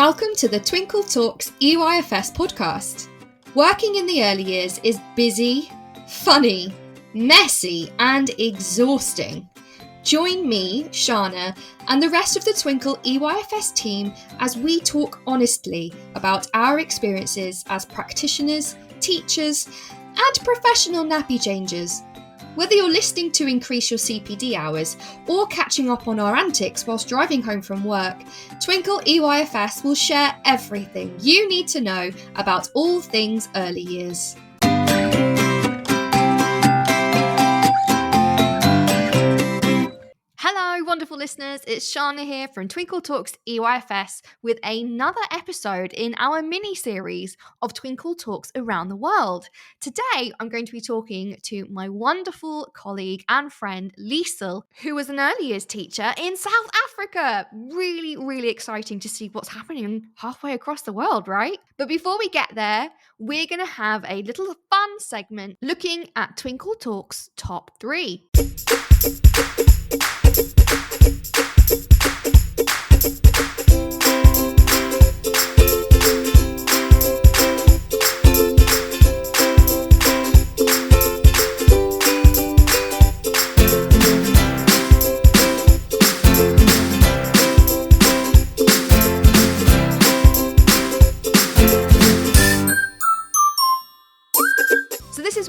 Welcome to the Twinkle Talks EYFS podcast. Working in the early years is busy, funny, messy, and exhausting. Join me, Shána, and the rest of the Twinkle EYFS team as we talk honestly about our experiences as practitioners, teachers, and professional nappy changers. Whether you're listening to increase your CPD hours or catching up on our antics whilst driving home from work, Twinkle EYFS will share everything you need to know about all things early years. Hello, wonderful listeners. It's Shána here from Twinkle Talks EYFS with another episode in our mini-series of Twinkle Talks around the world. Today, I'm going to be talking to my wonderful colleague and friend, Liesel, who was an early years teacher in South Africa. Really exciting to see what's happening halfway across the world, right? But before we get there, we're going to have a little fun segment looking at Twinkle Talks Top 3.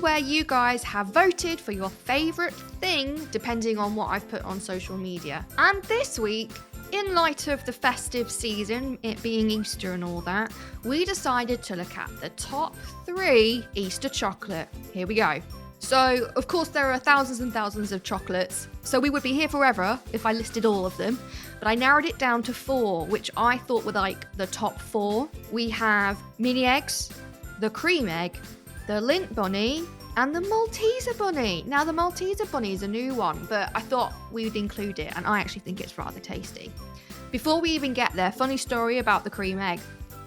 Where you guys have voted for your favourite thing depending on what I've put on social media. And this week, in light of the festive season, it being Easter and all that, we decided to look at the top 3 Easter chocolate. Here we go. So, of course, there are thousands and thousands of chocolates, so we would be here forever if I listed all of them. But I narrowed it down to 4, which I thought were like the top 4. We have mini eggs, the cream egg, the Lindt bunny, and the Malteser bunny. Now, the Malteser bunny is a new one, but I thought we'd include it, and I actually think it's rather tasty. Before we even get there, funny story about the cream egg.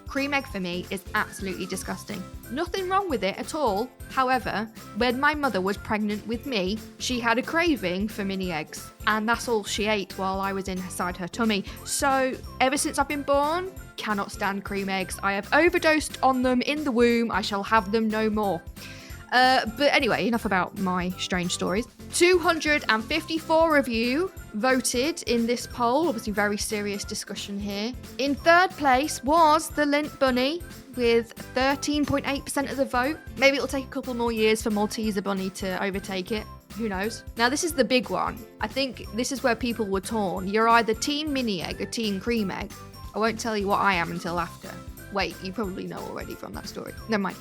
Cream egg for me is absolutely disgusting. Nothing wrong with it at all. However, when my mother was pregnant with me, she had a craving for mini eggs, and that's all she ate while I was inside her tummy. So, ever since I've been born, cannot stand cream eggs. I have overdosed on them in the womb. I shall have them no more. But anyway, enough about my strange stories. 254 of you voted in this poll. Obviously, very serious discussion here. In third place was the Lindt bunny with 13.8% of the vote. Maybe it'll take a couple more years for Malteser bunny to overtake it. Who knows? Now, this is the big one. I think this is where people were torn. You're either team mini egg or team cream egg. I won't tell you what I am until after. Wait, you probably know already from that story. Never mind.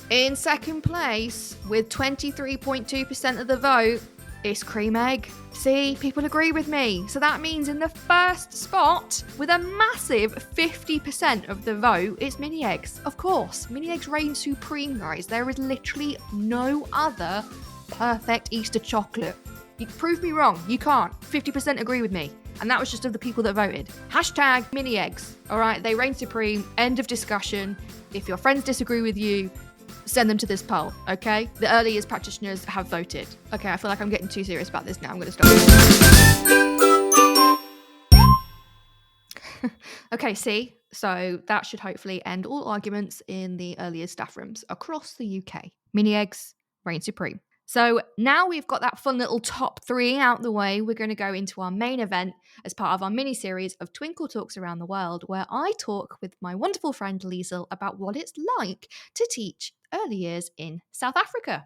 In second place, with 23.2% of the vote, is cream egg. See, people agree with me. So that means in the first spot, with a massive 50% of the vote, it's mini eggs. Of course, mini eggs reign supreme, guys. There is literally no other perfect Easter chocolate. You can prove me wrong. You can't. 50% agree with me. And that was just of the people that voted. Hashtag mini eggs. All right, they reign supreme. End of discussion. If your friends disagree with you, send them to this poll, okay? The early years practitioners have voted. Okay, I feel like I'm getting too serious about this now. I'm going to stop. Okay, see? So that should hopefully end all arguments in the early years staff rooms across the UK. Mini eggs reign supreme. So now we've got that fun little top 3 out the way, we're going to go into our main event as part of our mini-series of Twinkle Talks Around the World, where I talk with my wonderful friend Liesel about what it's like to teach early years in South Africa.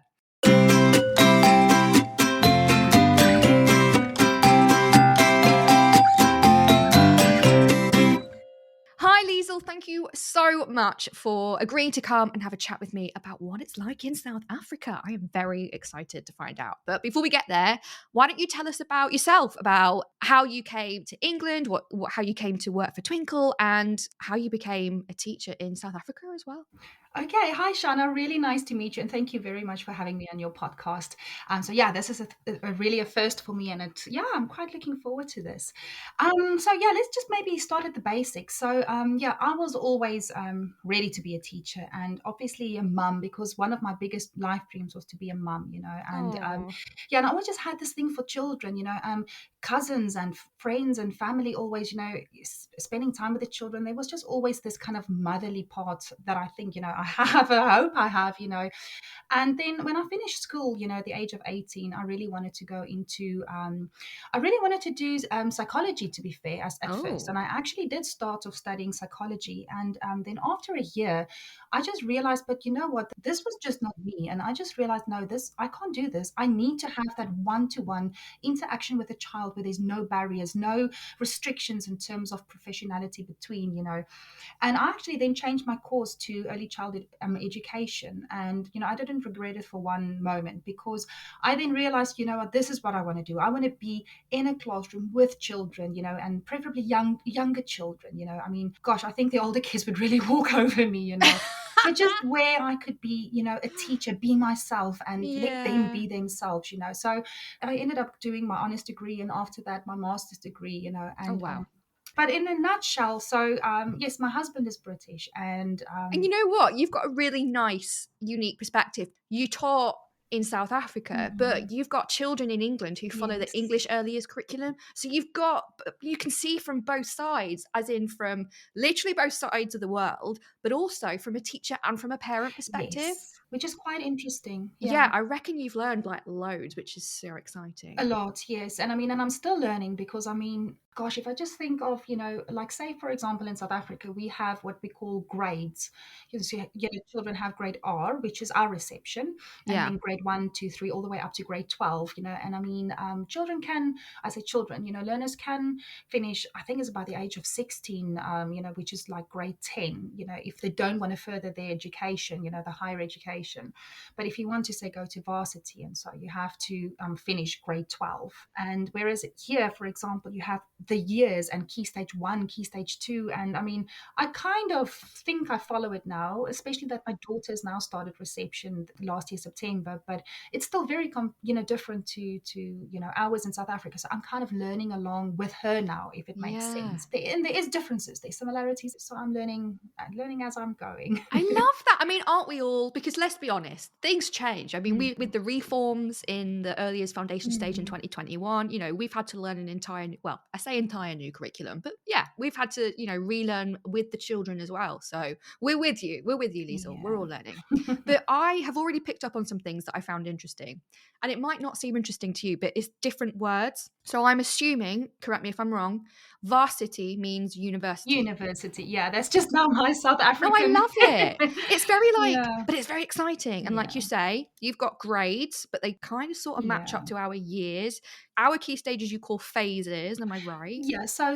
Hi Liesel, thank you so much for agreeing to come and have a chat with me about what it's like in South Africa. I am very excited to find out. But before we get there, why don't you tell us about yourself, about how you came to England, how you came to work for Twinkle, and how you became a teacher in South Africa as well? Okay, hi Shána, really nice to meet you, and thank you very much for having me on your podcast. So yeah, this is really a first for me, and I'm quite looking forward to this. So yeah, let's just maybe start at the basics. So yeah, I was always ready to be a teacher, and obviously a mum, because one of my biggest life dreams was to be a mum, and Oh, yeah, and I always just had this thing for children, cousins and friends and family always, spending time with the children. There was just always this kind of motherly part that I think, I have, I hope I have, and then when I finished school, at the age of 18, I really wanted to go into, I really wanted to do psychology, to be fair, at first. oh. And I actually did start off studying psychology. And then after a year, I just realized, but you know what, this was just not me. And I just realized, no, I can't do this. I need to have that one-to-one interaction with a child where there's no barriers, no restrictions in terms of professionality between, and I actually then changed my course to early childhood education. And, I didn't regret it for one moment, because I then realized, what, this is what I want to do. I want to be in a classroom with children, and preferably younger children, I mean, gosh, I think the older kids would really walk over me, but just where I could be, a teacher, be myself and let them Yeah. be themselves, So I ended up doing my honors degree, and after that, my master's degree, Oh, and wow. but in a nutshell, so yes, my husband is British, and And you know what? You've got a really nice, unique perspective. You taught in South Africa, mm, but you've got children in England who follow the yes, English early years curriculum. So you can see from both sides, as in from literally both sides of the world, but also from a teacher and from a parent perspective. yes, which is quite interesting. Yeah, Yeah. I reckon you've learned like loads, which is so A exciting. lot, yes. And I mean, and I'm still learning, because I mean, gosh, if I just think of, like say, for example, in South Africa, we have what we call grades. So, children have grade R, which is our reception, and Yeah. then grade 1, 2, 3, all the way up to grade 12, and I mean, children can, I say children, learners can finish, I think it's about the age of 16, which is like grade 10, if they don't want to further their education, the higher education. But if you want to say go to varsity, and so you have to finish grade 12. And whereas here, for example, you have the years and key stage 1, key stage 2. And I mean, I kind of think I follow it now, especially that my daughter's now started reception last year, September, but it's still very, different to ours in South Africa. So I'm kind of learning along with her now, if it makes Yeah. sense. And there is differences, there's similarities. So I'm learning as I'm going. I love that. I mean, aren't we all? Because let's be honest, things change. I mean, we Mm. with the reforms in the earliest foundation stage in Mm. 2021, we've had to learn an well, I say entire new curriculum, but yeah, we've had to, relearn with the children as well. So we're with you. We're with you, Liesel. We're Yeah. all learning. But I have already picked up on some things that I found interesting. And it might not seem interesting to you, but it's different words. So I'm assuming, correct me if I'm wrong, varsity means university. University. Yeah, that's just now my South No, I African. love it. It's very Yeah. but it's very exciting. And like you Yeah. say, you've got grades, but they kind of sort of match Yeah. up to our years. Our key stages you call phases. Am I right? Yeah, so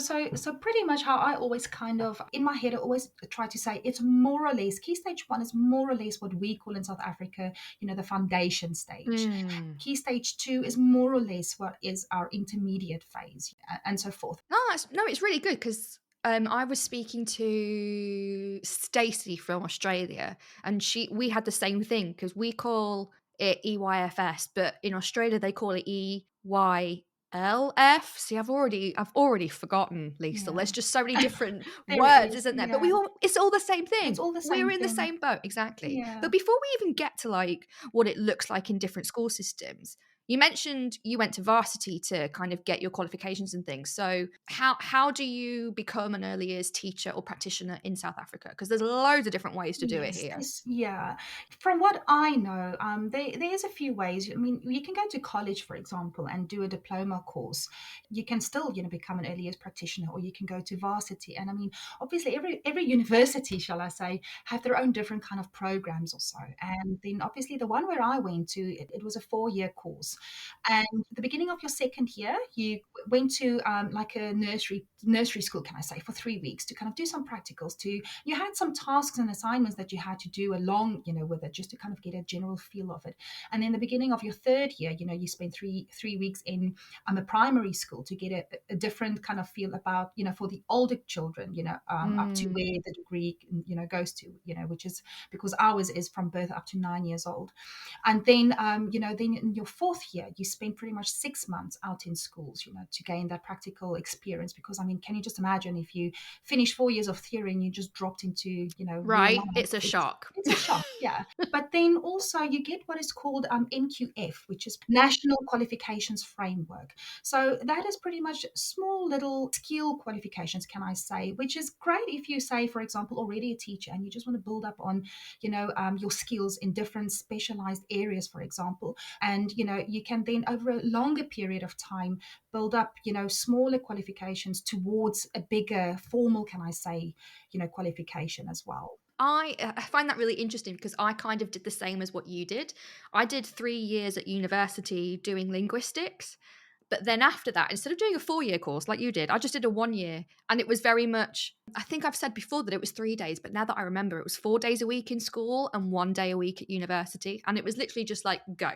pretty much how I always kind of in my head I always try to say it's more or less key stage 1 is more or less what we call in South Africa, the foundation stage. Mm. Key stage 2 is more or less what is our intermediate phase, and so forth. No, it's really good because I was speaking to Stacey from Australia, and we had the same thing because we call it EYFS, but in Australia they call it EYLF. See, I've already forgotten, Lisa. Yeah. There's just so many different There words, is. isn't there? But Yeah. it's all the same It's thing. all the We're same in the thing. same boat, exactly. Yeah. But before we even get to like what it looks like in different school systems, you mentioned you went to varsity to kind of get your qualifications and things. So how do you become an early years teacher or practitioner in South Africa? Because there's loads of different ways to do it Yes, here. yeah. From what I know, there's a few ways. I mean, you can go to college, for example, and do a diploma course. You can still, become an early years practitioner, or you can go to varsity. And I mean, obviously, every university, shall I say, have their own different kind of programs or so. And then, obviously, the one where I went to, it was a 4-year course. schools. And at the beginning of your second year, you went to like a nursery school, can I say, for 3 weeks to kind of do some practicals. You had some tasks and assignments that you had to do along, with it, just to kind of get a general feel of it. And then the beginning of your third year, you spend three weeks in a primary school to get a different kind of feel about, for the older children, up to where the degree, goes to, which is because ours is from birth up to 9 years old. And then, then in your fourth year, you spend pretty much 6 months out in schools, to gain that practical experience. Because, I mean, can you just imagine if you finish 4 years of theory and you just dropped into, real Right. life? It's a shock. It's a shock, yeah. But then also you get what is called NQF, which is National Qualifications Framework. So that is pretty much small little skill qualifications, can I say, which is great if you say, for example, already a teacher and you just want to build up on, your skills in different specialized areas, for example. And, you can then over a longer period of time build up, smaller qualifications towards a bigger formal, can I say, qualification as well. I find that really interesting because I kind of did the same as what you did. I did 3 years at university doing linguistics. But then after that, instead of doing a 4-year course like you did, I just did a 1 year. And it was very much, I think I've said before that it was 3 days, but now that I remember, it was 4 days a week in school and 1 day a week at university. And it was literally just like, go.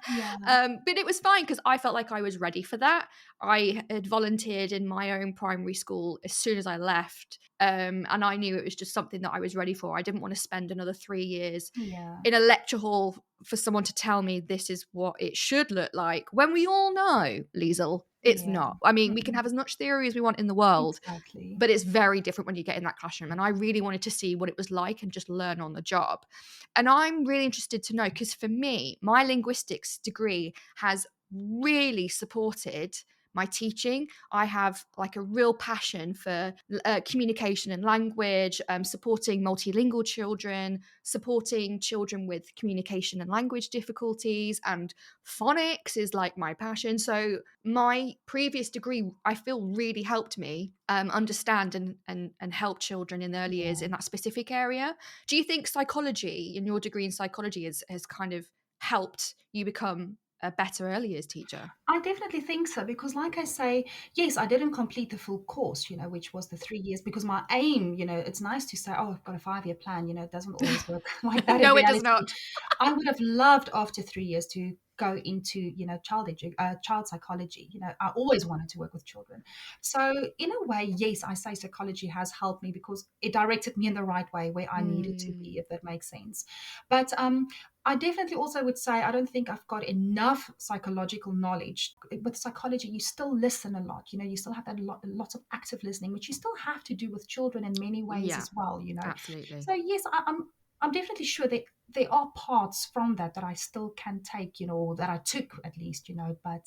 Yeah. But it was fine because I felt like I was ready for that. I had volunteered in my own primary school as soon as I left. And I knew it was just something that I was ready for. I didn't want to spend another 3 years Yeah. in a lecture hall for someone to tell me this is what it should look like when we all know, Liesel, it's Yeah. not. I mean, we can have as much theory as we want in the world, Exactly. but it's very different when you get in that classroom. And I really wanted to see what it was like and just learn on the job. And I'm really interested to know, because for me, my linguistics degree has really supported my teaching. I have like a real passion for communication and language, supporting multilingual children, supporting children with communication and language difficulties, and phonics is like my passion. So my previous degree, I feel, really helped me understand and help children in early years in that specific area. Do you think psychology, in your degree in psychology, has kind of helped you become a better early years teacher? I definitely think so because, like I say, yes, I didn't complete the full course, which was the 3 years because my aim, it's nice to say, oh, I've got a 5-year plan, it doesn't always work like that in No, it does reality. not. I would have loved after 3 years to go into, child psychology. I always wanted to work with children. So in a way, yes, I say psychology has helped me because it directed me in the right way where I needed to be, if that makes sense. But I definitely also would say I don't think I've got enough psychological knowledge. With psychology, you still listen a lot. You still have that lots of active listening, which you still have to do with children in many ways Yeah, as well. absolutely. So yes, I'm definitely sure that there are parts from that I still can take, or that I took at least, But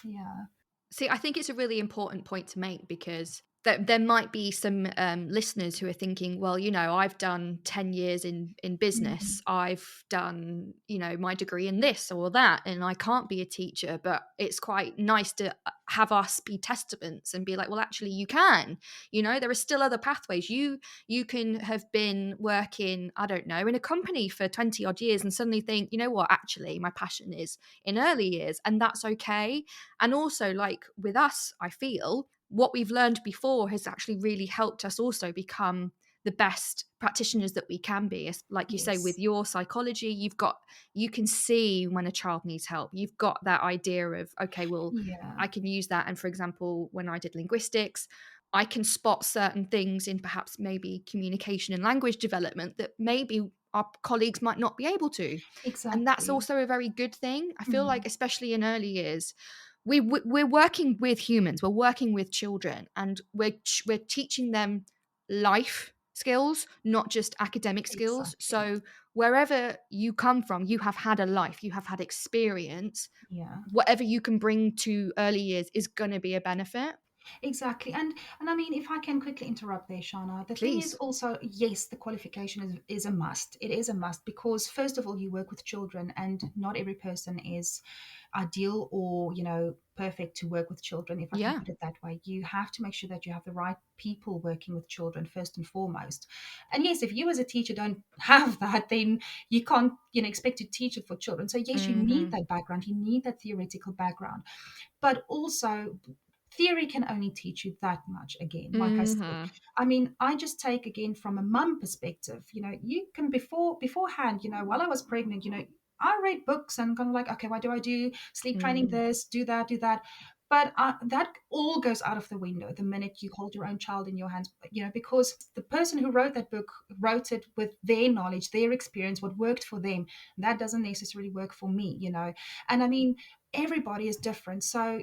yeah. See, I think it's a really important point to make because there might be some listeners who are thinking, well, I've done 10 years in business. I've done, my degree in this or that, and I can't be a teacher. But it's quite nice to have us be testaments and be like, well, actually, you can. There are still other pathways. You can have been working, I don't know, in a company for 20 odd years and suddenly think, you know what, actually, my passion is in early years, and that's okay. And also, like with us, I feel what we've learned before has actually really helped us also become the best practitioners that we can be. Like you say, with your psychology, you can see when a child needs help. You've got that idea of, okay, well, I can use that. And for example, when I did linguistics, I can spot certain things in perhaps maybe communication and language development that maybe our colleagues might not be able to. Exactly. And that's also a very good thing. I feel like, especially in early years, we're working with humans, we're working with children, and we're teaching them life skills, not just academic skills. Exactly. So wherever you come from, you have had a life, you have had experience. Yeah. Whatever you can bring to early years is going to be a benefit. Exactly. And I mean, if I can quickly interrupt there, Shana, the thing is Please. also, yes, the qualification is a must. It is a must because first of all, you work with children and not every person is ideal or, perfect to work with children, if I can Yeah. put it that way. You have to make sure that you have the right people working with children first and foremost. And yes, if you as a teacher don't have that, then you can't, expect to teach it for children. So yes, you need Mm-hmm. that background. You need that theoretical background, but also theory can only teach you that much. Again, like I said, Mm-hmm. I mean, I just take again from a mum perspective, you can beforehand, while I was pregnant, I read books and kind of like, okay, what do I do? Sleep training, Mm. this, do that, do that. But that all goes out of the window the minute you hold your own child in your hands, because the person who wrote that book wrote it with their knowledge, their experience, what worked for them. That doesn't necessarily work for me. And I mean, everybody is different. So,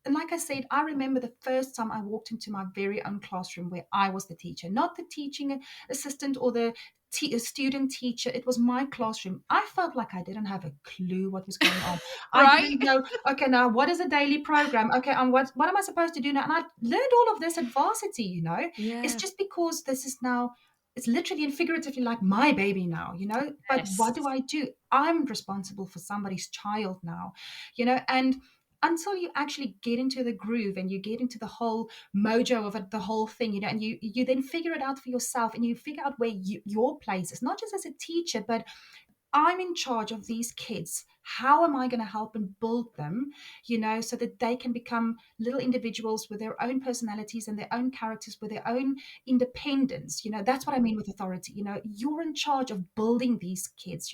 and like I said, I remember the first time I walked into my very own classroom where I was the teacher, not the teaching assistant or the student teacher. It was my classroom. I felt like I didn't have a clue what was going on. I Right? didn't know, okay, now what is a daily program? Okay, what am I supposed to do now? And I learned all of this at varsity. It's Yeah. just because this is now, it's literally and figuratively like my baby now. But what Yes. do I do? I'm responsible for somebody's child now. And until you actually get into the groove and you get into the whole mojo of it, the whole thing, and you then figure it out for yourself and you figure out where your place is, not just as a teacher, but I'm in charge of these kids. How am I going to help and build them, so that they can become little individuals with their own personalities and their own characters, with their own independence? That's what I mean with authority. You're in charge of building these kids.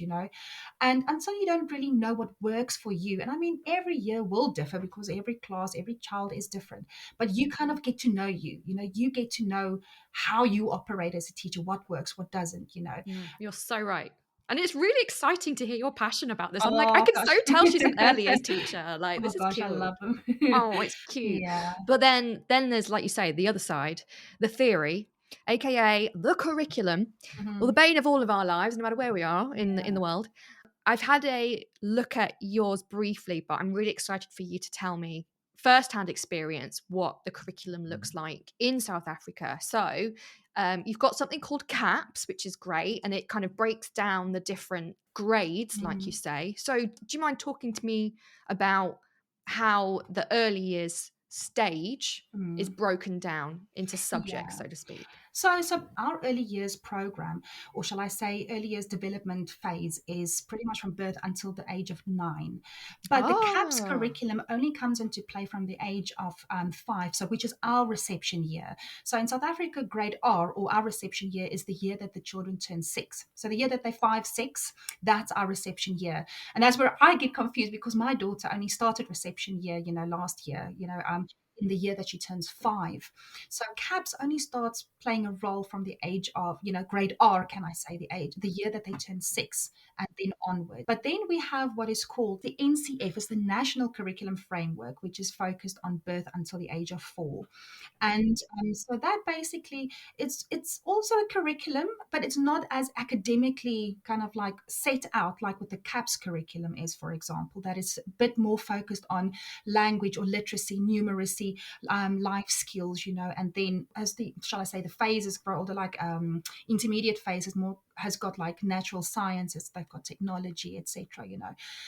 And until you don't really know what works for you, and I mean, every year will differ because every class, every child is different, but you kind of get to know you get to know how you operate as a teacher, what works, what doesn't. Yeah, you're so right. And it's really exciting to hear your passion about this. I'm like, I Oh can so gosh. tell she's an early years teacher. Like, Oh this is gosh, I cute. love them. Oh, it's cute. Yeah. But then there's, like you say, the other side, the theory, aka the curriculum, well, the Mhm. bane of all of our lives, no matter where we are in Yeah. the world. I've had a look at yours briefly, but I'm really excited for you to tell me firsthand experience what the curriculum looks like in South Africa. So you've got something called CAPS, which is great, and it kind of breaks down the different grades, like you Mhm. say. So do you mind talking to me about how the early years stage is Mm. broken down into subjects, Yeah. so to speak? So our early years program, or shall I say early years development phase, is pretty much from birth until the age of 9. But the CAPS Oh, curriculum only comes into play from the age of 5, so which is our reception year. So in South Africa, grade R, or our reception year, is the year that the children turn 6. So the year that they're 5, 6, that's our reception year. And that's where I get confused because my daughter only started reception year, last year, in the year that she turns 5. So CAPS only starts playing a role from the age of, grade R, can I say the year that they turn 6 and then onward. But then we have what is called the NCF, is the National Curriculum Framework, which is focused on birth until the age of 4. And so that basically, it's also a curriculum, but it's not as academically kind of like set out like what the CAPS curriculum is, for example. That is a bit more focused on language or literacy, numeracy, life skills, and then as the, shall I say, the phases grow older, like intermediate phases more has got like natural sciences, they've got technology, etc.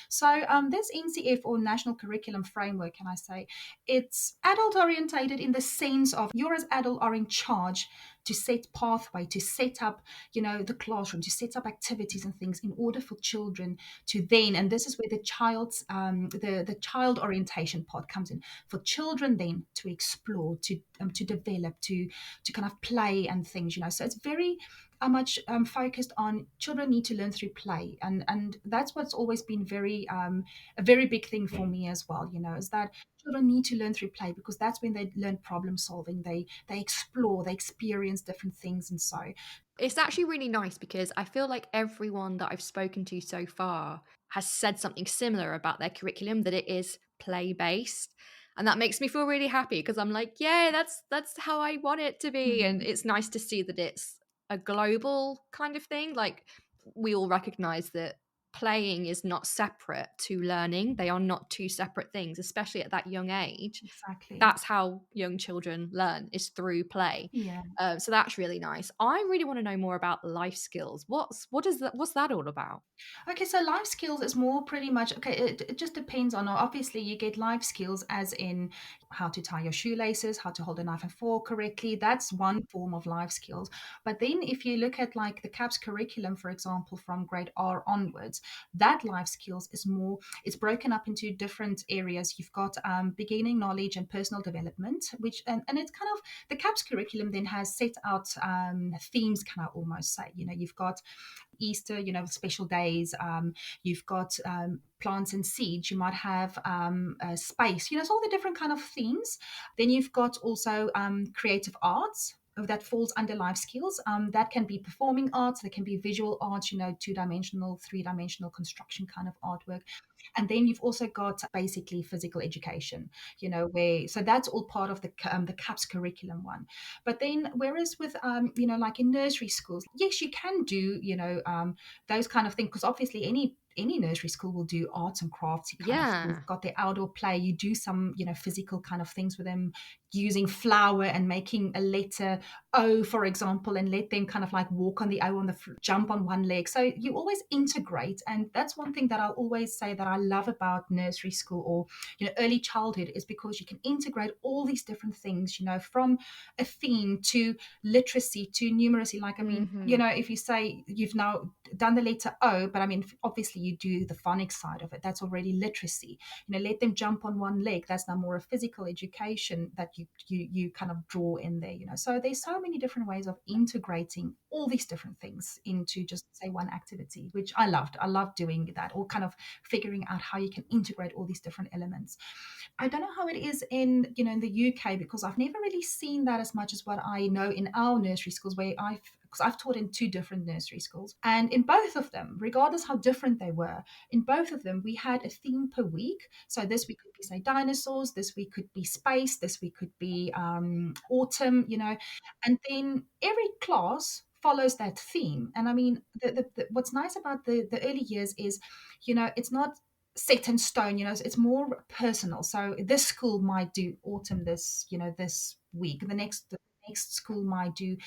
So this NCF, or National Curriculum Framework, can I say, it's adult orientated in the sense of you as adult are in charge to set pathway, to set up, the classroom, to set up activities and things in order for children to then, and this is where the child's the child orientation part comes in, for children then to explore, to develop, to kind of play and things. So it's very much focused on children need to learn through play, and that's what's always been very a very big thing for me as well, is that children need to learn through play because that's when they learn problem solving, they explore, they experience different things. And so it's actually really nice because I feel like everyone that I've spoken to so far has said something similar about their curriculum, that it is play based. And that makes me feel really happy because I'm like, yeah, that's how I want it to be. And mhm, it's nice to see that it's a global kind of thing. Like we all recognize that playing is not separate to learning. They are not two separate things, especially at that young age. Exactly. That's how young children learn, is through play. Yeah. So that's really nice. I really want to know more about life skills. What's that all about? Okay, so life skills is more pretty much okay. It just depends on, obviously, you get life skills as in how to tie your shoelaces, how to hold a knife and fork correctly. That's one form of life skills. But then if you look at like the CAPS curriculum, for example, from grade R onwards, that life skills is more, it's broken up into different areas. You've got beginning knowledge and personal development, which, and it's kind of, the CAPS curriculum then has set out themes, can I almost say. You've got Easter, special days. You've got plants and seeds. You might have space. It's all the different kind of themes. Then you've got also creative arts. That falls under life skills. That can be performing arts, that can be visual arts, two-dimensional, three-dimensional construction kind of artwork. And then you've also got basically physical education, where, so that's all part of the CAPS curriculum one. But then, whereas with, like in nursery schools, yes, you can do, those kind of things, because obviously any nursery school will do arts and crafts. You kind of, Yeah. you've got their outdoor play. You do some, physical kind of things with them, using flour and making a letter O, for example, and let them kind of like walk on the O, jump on one leg. So you always integrate, and that's one thing that I'll always say that I love about nursery school, or early childhood, is because you can integrate all these different things, from a theme to literacy to numeracy. Like, I mean, Mm-hmm. if you say you've now done the letter O, but I mean, obviously you do the phonics side of it, that's already literacy. Let them jump on one leg, that's now more a physical education that you kind of draw in there. So there's so many different ways of integrating all these different things into just say one activity, which I loved doing that, or kind of figuring out how you can integrate all these different elements. I don't know how it is in the UK, because I've never really seen that as much as what I know in our nursery schools, because I've taught in two different nursery schools, and in both of them, regardless how different they were, in both of them we had a theme per week. So this week could be, say, dinosaurs, this week could be space, this week could be autumn, and then every class follows that theme. And I mean, what's nice about the early years is, it's not set in stone. It's more personal. So this school might do autumn this week, the next school might do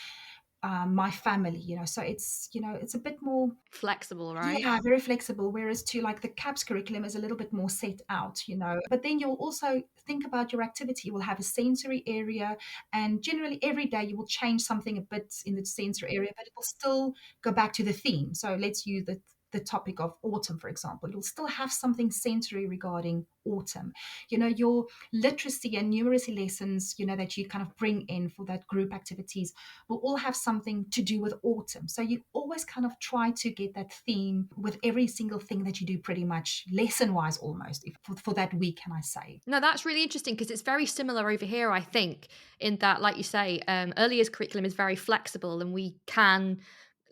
my family. So it's a bit more, Flexible, right? yeah, very flexible. Whereas to like the CAPS curriculum is a little bit more set out. But then you'll also think about your activity. You will have a sensory area, and generally every day you will change something a bit in the sensory area, but it will still go back to the theme. So let's use the topic of autumn, for example. You'll still have something sensory regarding autumn. Your literacy and numeracy lessons, that you kind of bring in for that group activities, will all have something to do with autumn. So you always kind of try to get that theme with every single thing that you do, pretty much lesson wise, almost, for that week, can I say. No, that's really interesting, because it's very similar over here, I think, in that, like you say, early years curriculum is very flexible, and we can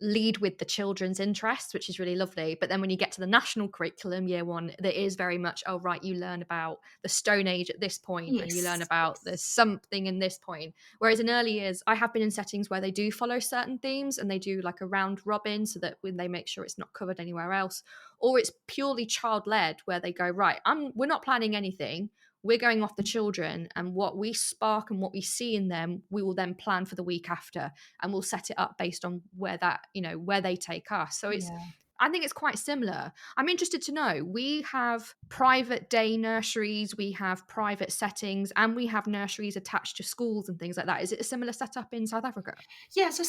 lead with the children's interests, which is really lovely. But then when you get to the national curriculum, year one, there is very much, oh, right, you learn about the Stone Age at this point, and you learn Yes, about there's yes. something in this point. Whereas in early years, I have been in settings where they do follow certain themes, and they do like a round robin, so that when they make sure it's not covered anywhere else, or it's purely child led, where they go, right, we're not planning anything. We're going off the children, and what we spark and what we see in them, we will then plan for the week after, and we'll set it up based on where they take us. So Yeah. I think it's quite similar. I'm interested to know, we have private day nurseries, we have private settings, and we have nurseries attached to schools and things like that. Is it a similar setup in South Africa? Yeah, so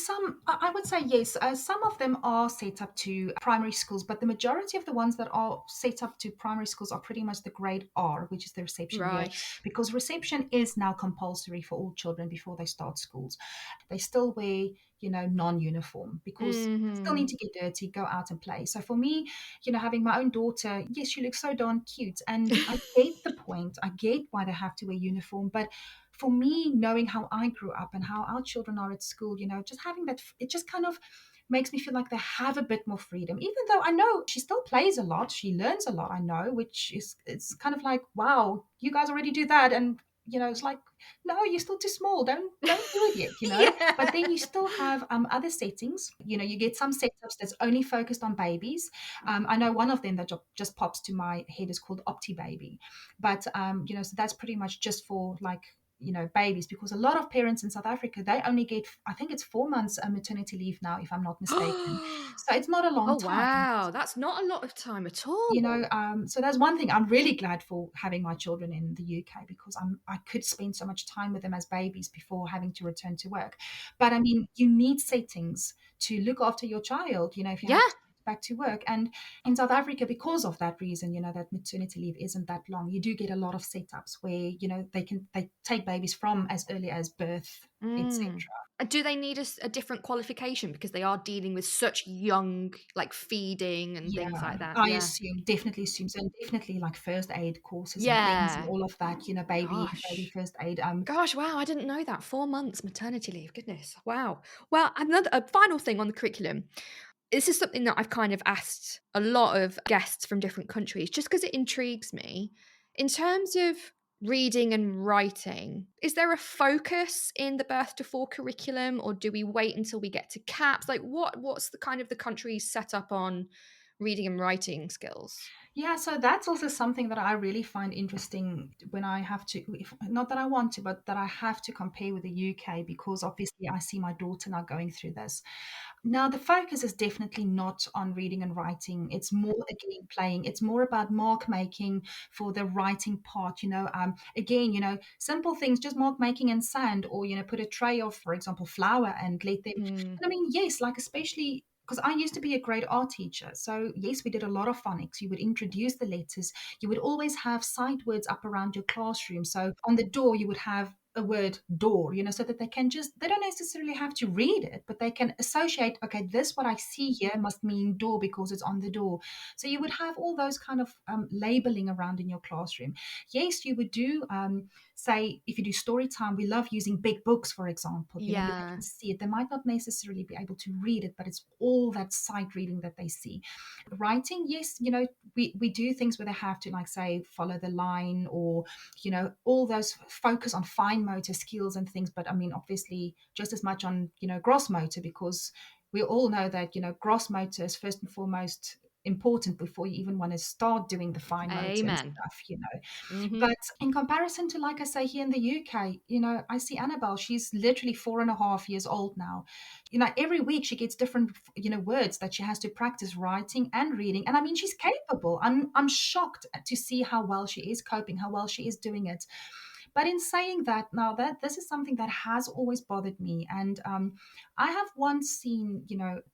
I would say yes. Some of them are set up to primary schools, but the majority of the ones that are set up to primary schools are pretty much the grade R, which is the reception year, Right. because reception is now compulsory for all children before they start schools. They still wear, non-uniform, because they still Hmm. need to get dirty, go out and play. So for me, having my own daughter, yes, she looks so darn cute, and I get the point. I get why they have to wear uniform, but for me, knowing how I grew up and how our children are at school, just having that, it just kind of makes me feel like they have a bit more freedom. Even though I know she still plays a lot, she learns a lot, I know, which is, it's kind of like, wow, you guys already do that. And it's like, no, you're still too small. Don't do it yet, But then Yeah. you still have other settings. You get some setups that's only focused on babies. I know one of them that just pops to my head is called Opti Baby, but so that's pretty much just for like babies, because a lot of parents in South Africa, they only get, I think it's 4 months maternity leave now, if I'm not mistaken. So it's not a long Oh, time. wow. That's not a lot of time at all. So that's one thing I'm really glad for having my children in the UK, because I could spend so much time with them as babies before having to return to work. But I mean, you need settings to look after your child, if you Yeah. have to go back to work. And in South Africa, because of that reason, that maternity leave isn't that long, you do get a lot of setups where, they take babies from as early as birth, etc. Mm. Do they need a different qualification because they are dealing with such young, like feeding and things Yeah, like that? I Yeah. assume, definitely assume so, and definitely like first aid courses and things and Yeah. all of that, baby Gosh. first aid. Gosh, wow, I didn't know that. 4 months maternity leave. Goodness. Wow. Well, a final thing on the curriculum. This is something that I've kind of asked a lot of guests from different countries just because it intrigues me. In terms of reading and writing, is there a focus in the birth to four curriculum, or do we wait until we get to caps? Like what's the kind of the country's set up on reading and writing skills? Yeah, so that's also something that I really find interesting when I have to, not that I want to, but that I have to compare with the UK, because obviously I see my daughter now going through this. Now, the focus is definitely not on reading and writing. It's more again playing. It's more about mark making for the writing part. Again, simple things, just mark making in sand, or put a tray of, for example, flour and let them. Mm, And I mean, yes, like especially because I used to be a grade art teacher. So, yes, we did a lot of phonics. You would introduce the letters. You would always have sight words up around your classroom. So, on the door, you would have a word door, so that they don't necessarily have to read it, but they can associate, okay, this, what I see here must mean door because it's on the door. So, you would have all those kind of labeling around in your classroom. Yes, you would do. Say if you do story time, we love using big books, for example, where they yeah. can see it. They might not necessarily be able to read it, but it's all that sight reading that they see. Writing, yes, we do things where they have to, like, say, follow the line, or all those focus on fine motor skills and things. But I mean, obviously just as much on gross motor, because we all know that gross motor is first and foremost important before you even want to start doing the fine motor and Amen. stuff. Hmm. But in comparison to, like I say, here in the UK, I see Annabelle, she's literally 4.5 years old now. Every week she gets different, words that she has to practice writing and reading. And I mean, she's capable. I'm shocked to see how well she is coping, how well she is doing it. But in saying that, now that this is something that has always bothered me, and I have once seen,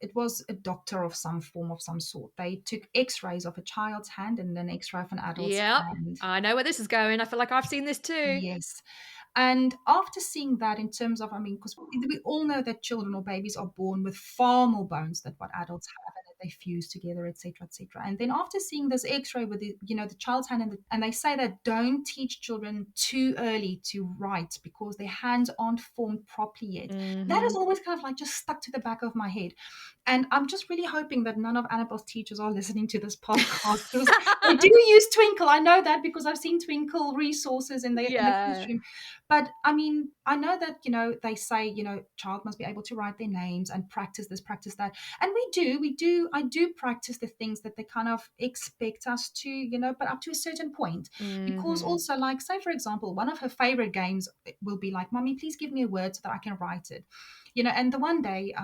it was a doctor of some form of some sort. They took X-rays of a child's hand and an X-ray of an adult's Yep. hand. I know where this is going. I feel like I've seen this too. Yes. And after seeing that, in terms of, I mean, because we all know that children or babies are born with far more bones than what adults have, and that they fuse together, etc., etc. And then after seeing this X-ray with the child's hand, and they say that don't teach children too early to write because their hands aren't formed properly yet. That is Hmm. always kind of like just stuck to the back of my head. And I'm just really hoping that none of Annabelle's teachers are listening to this podcast, because they do use Twinkle. I know that because I've seen Twinkle resources in the Yeah. classroom. But I mean, I know that, they say, child must be able to write their names and practice this, practice that. And I do practice the things that they kind of expect us to, but up to a certain point. Because Hmm. also, like, say, for example, one of her favorite games will be like, Mommy, please give me a word so that I can write it. And the one day,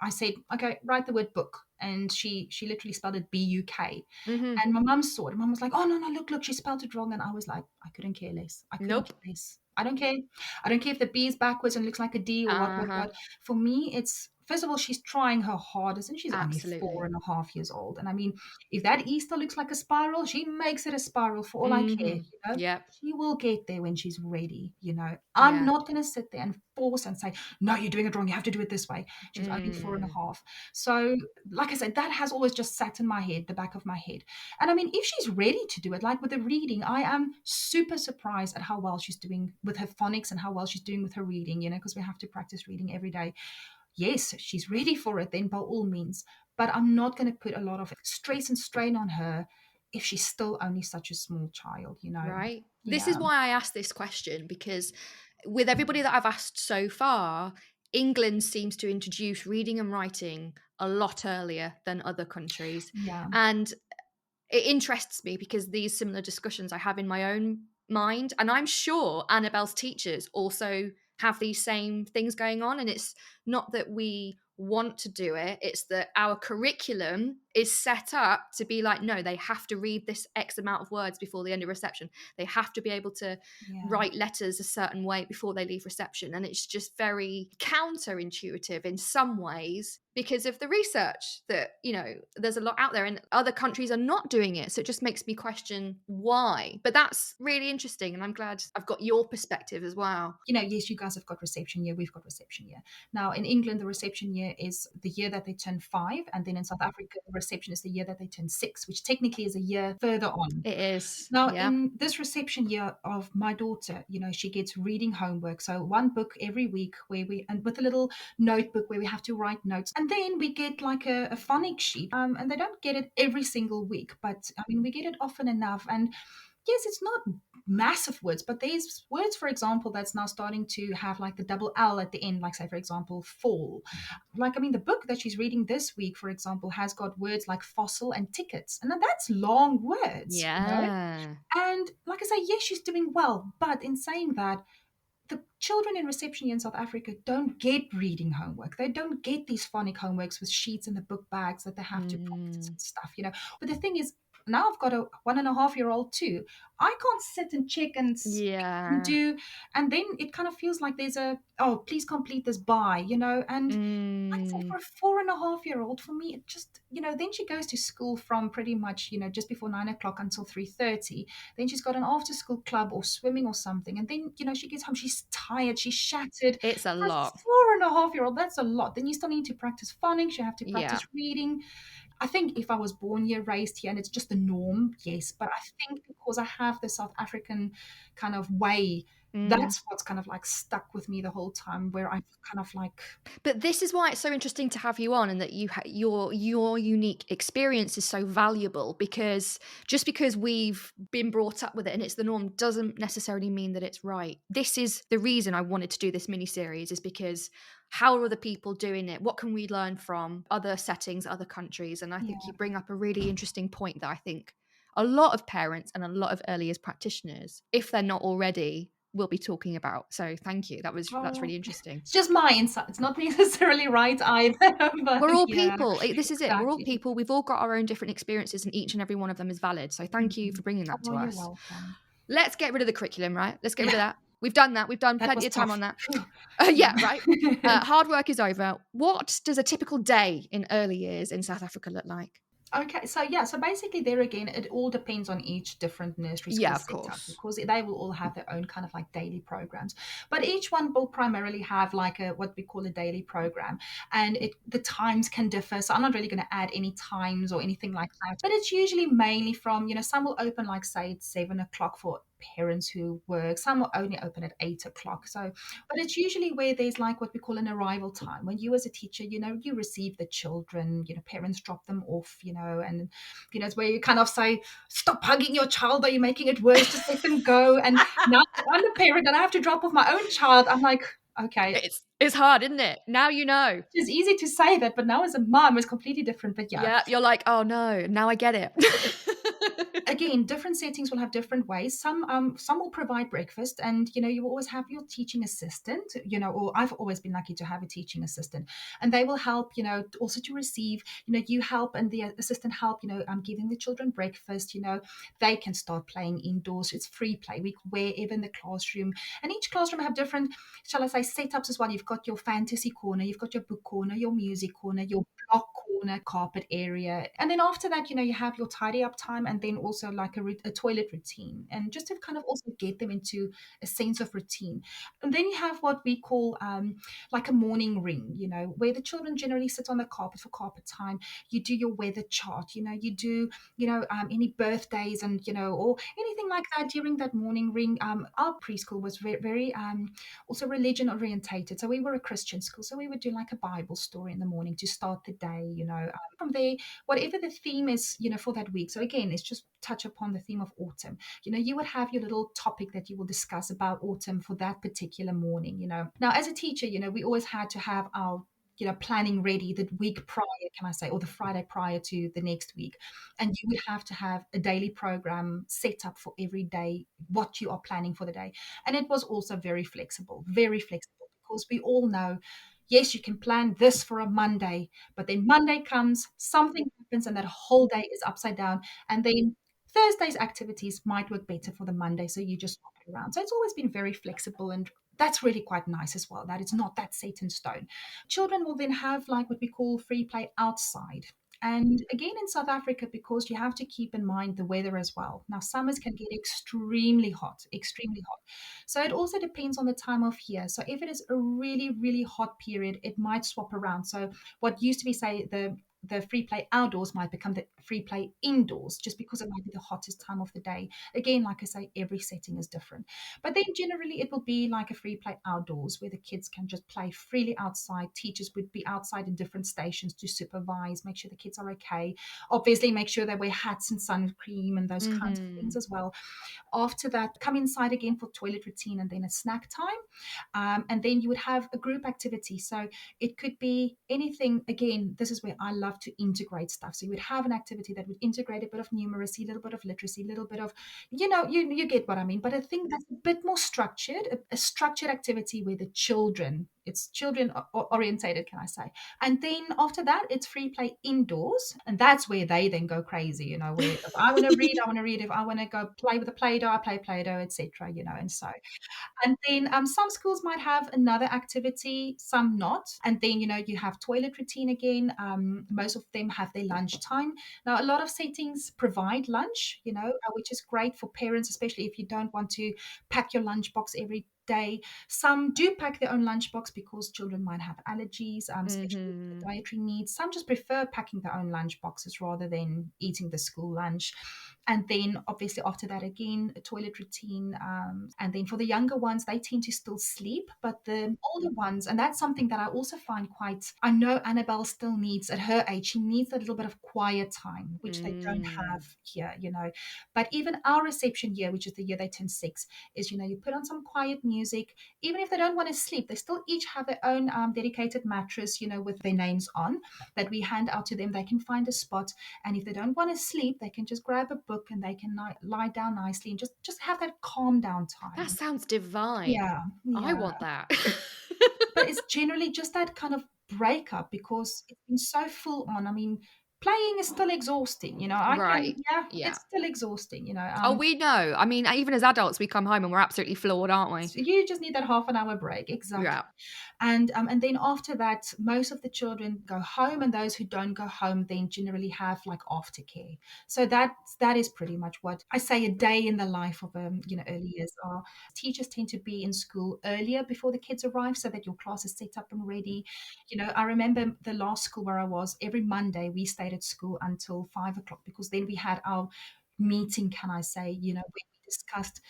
I said, okay, write the word book. And she literally spelled it BUK. Hmm. And my mum saw it. Mum was like, oh, no, no, look, she spelled it wrong. And I was like, I couldn't care less. I couldn't Nope. care less. I don't care. I don't care if the B is backwards and looks like a D or what, Uh-huh. what. For me, it's, first of all, she's trying her hardest, and she's only four Absolutely. and a half years old. And I mean, if that Easter looks like a spiral, she makes it a spiral for all I care, Hmm. Yep. She will get there when she's ready. I'm Yeah. not going to sit there and force and say, no, you're doing it wrong. You have to do it this way. She's only four and a Mm. half. So, like I said, that has always just sat in my head, the back of my head. And I mean, if she's ready to do it, like with the reading, I am super surprised at how well she's doing with her phonics and how well she's doing with her reading, because we have to practice reading every day. Yes, she's ready for it, then by all means. But I'm not going to put a lot of stress and strain on her if she's still only such a small child, Right. This is Yeah. why I asked this question, because with everybody that I've asked so far, England seems to introduce reading and writing a lot earlier than other countries. Yeah. And it interests me because these similar discussions I have in my own mind, and I'm sure Annabelle's teachers also have these same things going on. And it's not that we want to do it, it's that our curriculum is set up to be like, no, they have to read this X amount of words before the end of reception, they have to be able to Yeah. write letters a certain way before they leave reception. And it's just very counterintuitive in some ways because of the research that, there's a lot out there and other countries are not doing it. So it just makes me question why. But that's really interesting. And I'm glad I've got your perspective as well. Yes, you guys have got reception year, we've got reception year. Now, in England, the reception year is the year that they turn 5, and then in South Africa, the reception is the year that they turn 6, which technically is a year further on. It is. Now, Yeah. in this reception year of my daughter, she gets reading homework. So one book every week and with a little notebook where we have to write notes. And then we get like a phonics sheet. And they don't get it every single week, but I mean, we get it often enough. And yes, it's not massive words, but there's words, for example, that's now starting to have like the double L at the end, like say, for example, fall. Like, I mean, the book that she's reading this week, for example, has got words like fossil and tickets. And that's long words. Yeah. And like I say, yes, she's doing well. But in saying that, the children in reception year in South Africa don't get reading homework. They don't get these phonic homeworks with sheets in the book bags that they have to practice and stuff, But the thing is, now I've got a 1.5-year-old too. I can't sit and check and do, and then it kind of feels like there's please complete this by, and like I say, for a 4.5-year-old, for me, it just, then she goes to school from pretty much, just before 9 o'clock until 3:30. Then she's got an after school club or swimming or something. And then, she gets home, she's tired, she's shattered. It's a For lot. a 4.5-year-old, that's a lot. Then you still need to practice phonics, you have to practice Yeah. reading. I think if I was born here, raised here, and it's just the norm, yes. But I think because I have the South African kind of way, that's what's kind of like stuck with me the whole time, where I kind of like. But this is why it's so interesting to have you on, and that your unique experience is so valuable, because just because we've been brought up with it and it's the norm doesn't necessarily mean that it's right. This is the reason I wanted to do this mini series, is because how are other people doing it? What can we learn from other settings, other countries? And I think you bring up a really interesting point that I think a lot of parents and a lot of early years practitioners, if they're not already, will be talking about. So thank you. That's really interesting. It's just my insight. It's not necessarily right either. But we're all people. This is it. We're all exactly. people. We've all got our own different experiences, and each and every one of them is valid. So thank you for bringing that to You're us. welcome. Let's get rid of the curriculum, right? Let's get rid of that. We've done that. We've done plenty of time on that. Yeah, right. Hard work is over. What does a typical day in early years in South Africa look like? Okay, so basically there again, it all depends on each different nursery school setup, because they will all have their own kind of like daily programs. But each one will primarily have like what we call a daily program, and the times can differ. So I'm not really going to add any times or anything like that. But it's usually mainly from, some will open like say at 7 o'clock for parents who work. Some will only open at 8 o'clock. So, but it's usually where there's like what we call an arrival time. When you as a teacher, you receive the children, parents drop them off, and, it's where you kind of say, stop hugging your child, or you're making it worse, just let them go. And now I'm a parent and I have to drop off my own child. I'm like, okay. It's hard, isn't it? Now you know. It's easy to say that, but now as a mom, it's completely different. But yeah, you're like, oh no, now I get it. Again, different settings will have different ways. Some will provide breakfast, and you will always have your teaching assistant, or I've always been lucky to have a teaching assistant, and they will help, also to receive, you help and the assistant help, giving the children breakfast. They can start playing indoors. It's free play week wherever in the classroom, and each classroom have different, shall I say, setups as well. You've got your fantasy corner, you've got your book corner, your music corner, your block corner, carpet area, and then after that, you have your tidy up time, and then also like a toilet routine, and just to kind of also get them into a sense of routine. And then you have what we call like a morning ring, where the children generally sit on the carpet for carpet time. You do your weather chart, you do any birthdays, and or anything like that during that morning ring. Our preschool was very, very also religion orientated, so we were a Christian school, so we would do like a Bible story in the morning to start the day, from there, whatever the theme is, for that week. So again, it's just touch upon the theme of autumn. You would have your little topic that you will discuss about autumn for that particular morning. Now, as a teacher, we always had to have our planning ready the week prior, can I say, or the Friday prior to the next week. And you would have to have a daily program set up for every day, what you are planning for the day. And it was also very flexible, because we all know, yes, you can plan this for a Monday, but then Monday comes, something happens, and that whole day is upside down. And then Thursday's activities might work better for the Monday. So you just swap it around. So it's always been very flexible, and that's really quite nice as well, that it's not that set in stone. Children will then have like what we call free play outside. And again, in South Africa, because you have to keep in mind the weather as well. Now, summers can get extremely hot, extremely hot. So it also depends on the time of year. So if it is a really, really hot period, it might swap around. So what used to be, say, the free play outdoors might become the free play indoors, just because it might be the hottest time of the day. Again, like I say, every setting is different. But then generally it will be like a free play outdoors, where the kids can just play freely outside. Teachers would be outside in different stations to supervise, make sure the kids are okay. Obviously, make sure they wear hats and sun cream and those kinds of things as well. After that, come inside again for toilet routine and then a snack time. And then you would have a group activity. So it could be anything. Again, this is where I love to integrate stuff. So you would have an activity that would integrate a bit of numeracy, a little bit of literacy, a little bit of, you get what I mean. But I think that's a bit more structured, a structured activity where it's children orientated, can I say. And then after that, it's free play indoors. And that's where they then go crazy, where if I want to read, I want to read. If I want to go play with the Play-Doh, I play Play-Doh, etc., and so. And then some schools might have another activity, some not. And then, you have toilet routine again. Most of them have their lunch time. Now, a lot of settings provide lunch, which is great for parents, especially if you don't want to pack your lunchbox every day. Some do pack their own lunchbox because children might have allergies, especially with the dietary needs. Some just prefer packing their own lunchboxes rather than eating the school lunch. And then obviously after that, again, a toilet routine. And then for the younger ones, they tend to still sleep. But the older ones, and that's something that I also find I know Annabelle still needs, at her age, she needs a little bit of quiet time, which they don't have here, But even our reception year, which is the year they turn 6, is, you put on some quiet music. Even if they don't want to sleep, they still each have their own dedicated mattress, with their names on, that we hand out to them. They can find a spot. And if they don't want to sleep, they can just grab a book and they can lie down nicely and just have that calm down time. That sounds divine. Yeah. I want that. But it's generally just that kind of breakup, because it's been so full on. I mean, playing is still exhausting, Right. It's still exhausting, Oh, we know. I mean, even as adults, we come home and we're absolutely floored, aren't we? You just need that half an hour break. Exactly. Yeah. And then after that, most of the children go home, and those who don't go home then generally have like aftercare. So that is pretty much what I say a day in the life of early years are. Teachers tend to be in school earlier before the kids arrive, so that your class is set up and ready. I remember the last school where I was, every Monday we stayed at school until 5 o'clock, because then we had our meeting, can I say, where we discussed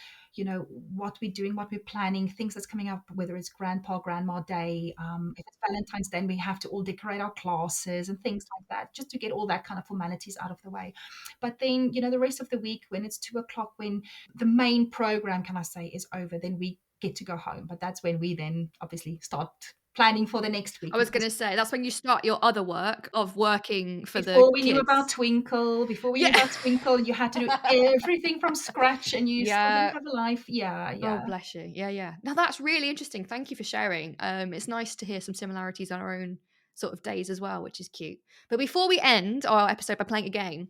what we're doing, what we're planning, things that's coming up, whether it's grandpa, grandma day, if it's Valentine's Day, we have to all decorate our classes and things like that, just to get all that kind of formalities out of the way. But then, the rest of the week, when it's 2 o'clock, when the main program, can I say, is over, then we get to go home. But that's when we then obviously start planning for the next week. I was going to say, that's when you start your other work of working for the Before we kids. knew about Twinkle, you had to do everything from scratch, and you still didn't have a life. Yeah. Oh, bless you. Yeah. Now, that's really interesting. Thank you for sharing. It's nice to hear some similarities on our own sort of days as well, which is cute. But before we end our episode by playing a game,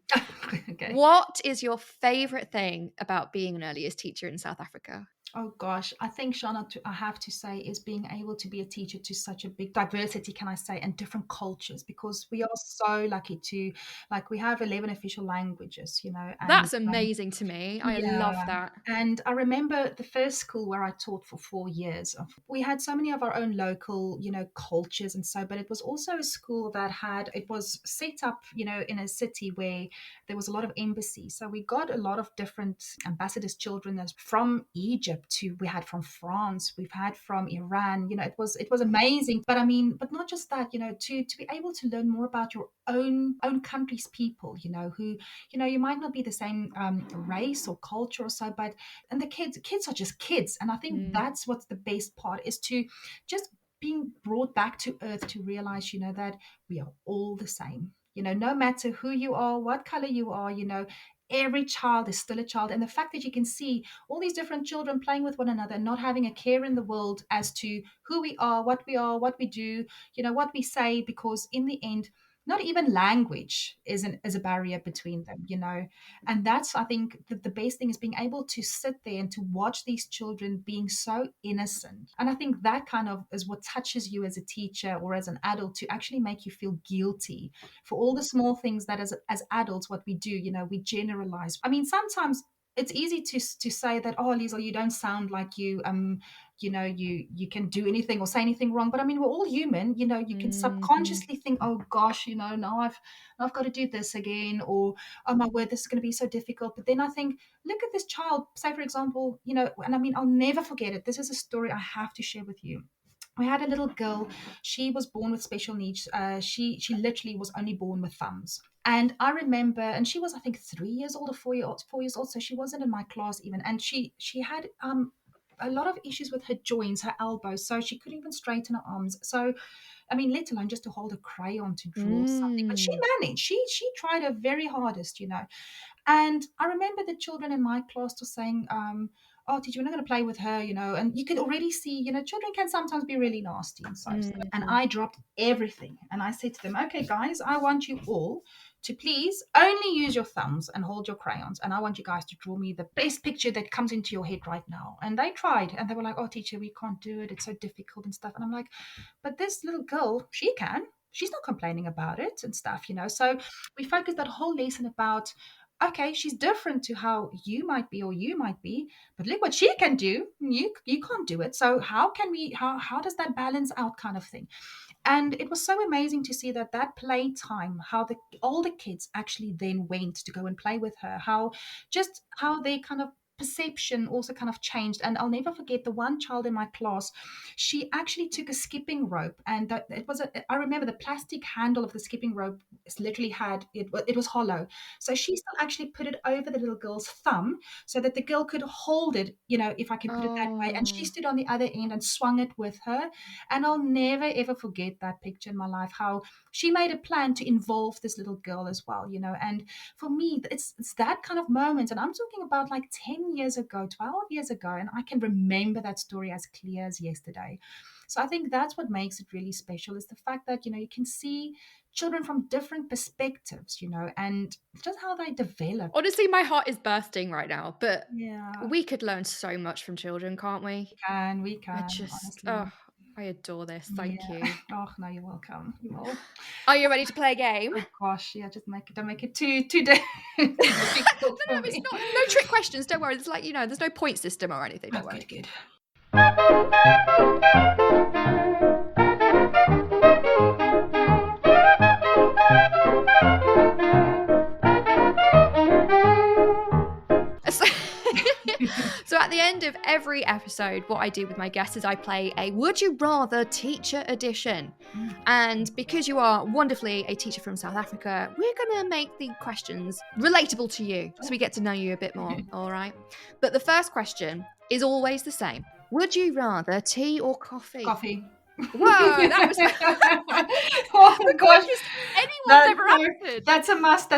Okay. What is your favourite thing about being an early years teacher in South Africa? Oh gosh, I think, Shána, I have to say, is being able to be a teacher to such a big diversity, can I say, and different cultures, because we are so lucky to, we have 11 official languages, And, that's amazing to me. I love that. And I remember the first school where I taught for 4 years. We had so many of our own local, cultures and so, but it was also a school that it was set up, in a city where there was a lot of embassies. So we got a lot of different ambassadors' children from Egypt, we had from France, we've had from Iran. It was amazing. But I mean, but not just that, to be able to learn more about your own country's people, who, you might not be the same race or culture or so, but and the kids are just kids. And I think that's what's the best part, is to just being brought back to earth, to realize, that we are all the same. No matter who you are, what color you are, every child is still a child. And the fact that you can see all these different children playing with one another and not having a care in the world as to who we are, what we do, what we say, because in the end, not even language is a barrier between them, and that's, I think, the best thing is being able to sit there and to watch these children being so innocent. And I think that kind of is what touches you as a teacher or as an adult, to actually make you feel guilty for all the small things that as adults, what we do, we generalize. I mean, sometimes it's easy to say that, oh, Liesel, you don't sound like you can do anything or say anything wrong. But I mean, we're all human. You can subconsciously think, oh gosh, now I've got to do this again, or oh my word, this is going to be so difficult. But then I think, look at this child, say for example, and I mean, I'll never forget it. This is a story I have to share with you. We had a little girl. She was born with special needs. She literally was only born with thumbs. And I remember, and she was, I think, 3 years old or 4 years old. So she wasn't in my class even. And she had a lot of issues with her joints, her elbows. So she couldn't even straighten her arms. So, I mean, let alone just to hold a crayon to draw something. But she managed. She tried her very hardest. And I remember the children in my class were saying, oh, teacher, we're not going to play with her, and you could already see, children can sometimes be really nasty and so. And I dropped everything. And I said to them, okay, guys, I want you all to please only use your thumbs and hold your crayons. And I want you guys to draw me the best picture that comes into your head right now. And they tried, and they were like, oh, teacher, we can't do it. It's so difficult and stuff. And I'm like, but this little girl, she can. She's not complaining about it and stuff, So we focused that whole lesson about, okay, she's different to how you might be or you might be, but look what she can do. You can't do it. So how does that balance out, kind of thing? And it was so amazing to see that playtime, how the older kids actually then went to go and play with her, how they kind of perception also kind of changed. And I'll never forget the one child in my class. She actually took a skipping rope, and I remember the plastic handle of the skipping rope literally it was hollow. So she still actually put it over the little girl's thumb so that the girl could hold it, if I can put it that way. And she stood on the other end and swung it with her. And I'll never ever forget that picture in my life, how she made a plan to involve this little girl as well, and for me, it's that kind of moment. And I'm talking about like 10 years ago, 12 years ago, and I can remember that story as clear as yesterday. So I think that's what makes it really special, is the fact that, you can see children from different perspectives, and just how they develop. Honestly, my heart is bursting right now, but Yeah, we could learn so much from children, can't we? we can, honestly. I adore this. Thank you. Oh, no, you're welcome. Are you ready to play a game? Oh gosh, yeah, don't make it too difficult. No, it's not. No trick questions. Don't worry. It's like, there's no point system or anything. Don't worry. Good. So at the end of every episode, what I do with my guests is I play a Would You Rather Teacher Edition. And because you are wonderfully a teacher from South Africa, we're going to make the questions relatable to you so we get to know you a bit more, all right? But the first question is always the same. Would you rather tea or coffee? Coffee. Whoa, that was oh gosh, anyone's ever answered. That's a must.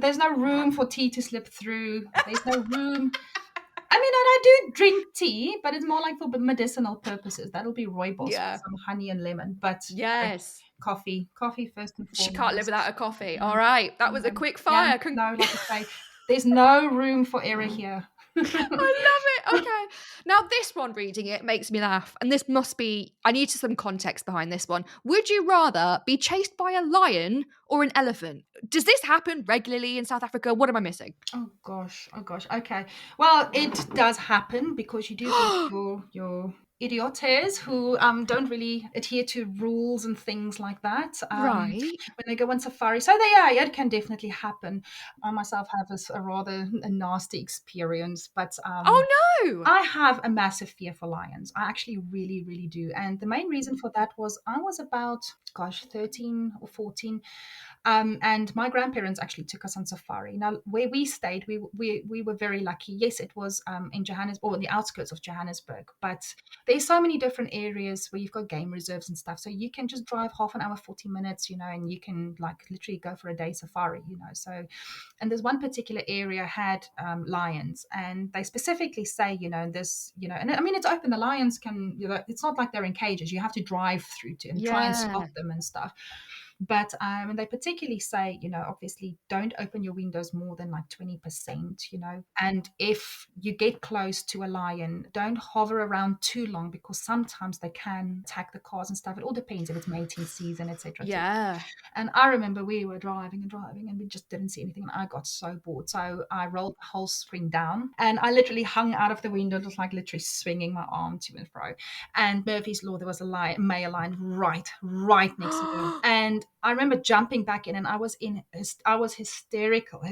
There's no room for tea to slip through. There's no room. I mean, and I do drink tea, but it's more like for medicinal purposes. That'll be rooibos with some honey and lemon. But yes, coffee first and foremost. She can't live without a coffee. All right, that was a quick fire. Yeah, no, like I say, there's no room for error here. I love it. Okay. Now this one, reading it makes me laugh. And this must be, I need some context behind this one. Would you rather be chased by a lion or an elephant? Does this happen regularly in South Africa? What am I missing? Oh gosh. Okay. Well, it does happen because you do get your idiotes who don't really adhere to rules and things like that Right. when they go on safari. So yeah, it can definitely happen. I myself have a rather a nasty experience, but Oh no. I have a massive fear for lions. I actually really, really do. And the main reason for that was I was about, 13 or 14. And my grandparents actually took us on safari. Now, where we stayed, we were very lucky. Yes, it was in Johannesburg, or in the outskirts of Johannesburg, but there's so many different areas where you've got game reserves and stuff. So you can just drive half an hour, 40 minutes, and you can like literally go for a day safari, So, and there's one particular area had lions, and they specifically say, this, and I mean, it's open. The lions can, it's not like they're in cages. You have to drive through to and try and spot them and stuff. But and they particularly say, obviously don't open your windows more than like 20%, and if you get close to a lion, don't hover around too long, because sometimes they can attack the cars and stuff. It all depends if it's mating season, etc. Yeah. And I remember we were driving and we just didn't see anything, and I got so bored. So I rolled the whole screen down and I literally hung out of the window, just like literally swinging my arm to and fro. And Murphy's Law, there was a male lion right next to me. And I remember jumping back in, and I was hysterical.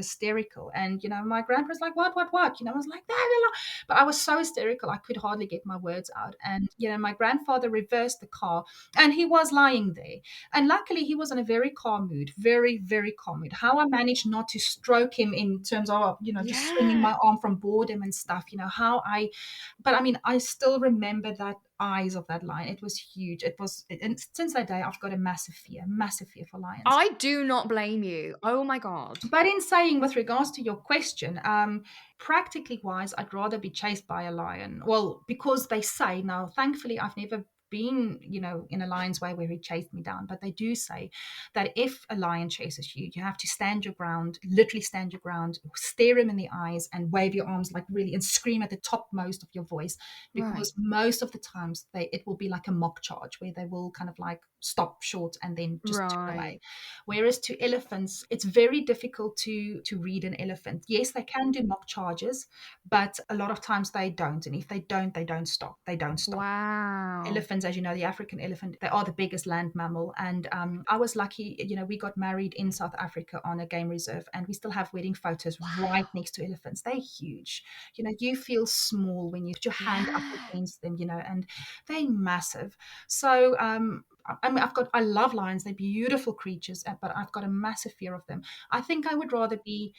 And, my grandpa's like, what? I was like, la, la, la. But I was so hysterical, I could hardly get my words out. And, my grandfather reversed the car, and he was lying there. And luckily, he was in a very calm mood, very, very calm mood. How I managed not to stroke him in terms of, just swinging my arm from boredom and stuff, but I mean, I still remember that eyes of that lion. It was huge. And since that day, I've got a massive fear for lions. I do not blame you. Oh my God. But in saying, with regards to your question, practically wise, I'd rather be chased by a lion. Well, because they say, now, thankfully, I've never been, in a lion's way where he chased me down. But they do say that if a lion chases you, you have to stand your ground, literally stand your ground, stare him in the eyes and wave your arms like really and scream at the topmost of your voice. Because most of the times it will be like a mock charge where they will kind of like stop short and then just turn away. Whereas to elephants, it's very difficult to read an elephant. Yes, they can do mock charges, but a lot of times they don't. And if they don't stop. They don't stop. Wow. Elephants, as you know, the African elephant, they are the biggest land mammal. And I was lucky, we got married in South Africa on a game reserve, and we still have wedding photos right next to elephants. They're huge. You feel small when you put your hand up against them, and they're massive. So I mean, I love lions. They're beautiful creatures, but I've got a massive fear of them. I think I would rather be,